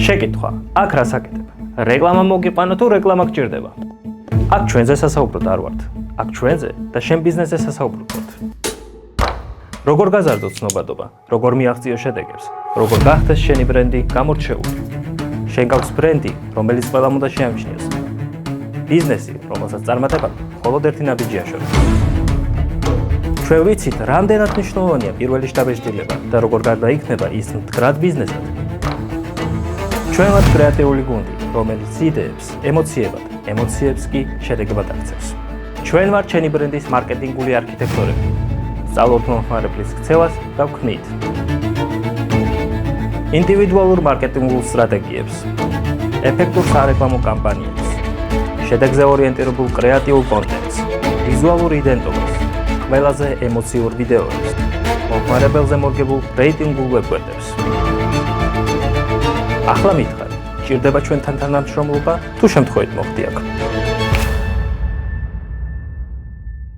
შეკითხვა, აქ რას აკეთებ? რეკლამა მოგიყვანო თუ რეკლამა გჭირდება? აქ ჩვენზე სასაუბროდ არ ვართ. აქ ჩვენზე და შენ ბიზნესზე სასაუბროდ ვართ. როგორ გაზარდო ცნობადობა, როგორ მიაღწიო შედეგებს, როგორ გახდეს შენი ბრენდი გამორჩეული. შენ გაქვს ბრენდი, რომელიც ყველამ უნდა შეამჩნიოს. ბიზნესი, რომელსაც წარმატება მხოლოდ ერთი ნაბიჯია შორის. ჩვენ ვიცით, რამდენად მნიშვნელოვანია პირველი შთაბეჭდილება და როგორ გარდაიქმნება ის მდგრად ბიზნესად. ჩვენ ვართ კრეატიული გუნდი, რომელიც იდეებს ემოციებად, ემოციებს კი შედეგებად აქცევს. ჩვენ ვართ ჩვენი ბრენდის მარკეტინგული არქიტექტორები. სწავლობთ მომხმარებლის ქცევას და ვქმნით ინდივიდუალურ მარკეტინგულ სტრატეგიებს, ეფექტურ სარეკლამო კამპანიებს, შედეგზე ორიენტირებულ კრეატიულ კონტენტს, ვიზუალურ იდენტობას, ყველაზე ემოციურ ვიდეოებს, მომხმარებელზე მორგებულ რეიტინგულ ვებგვერდებს. ახლა მითხარი, ჭირდება ჩვენთან თანამშრომლობა თუ შემთხვევით მოხდი აქ?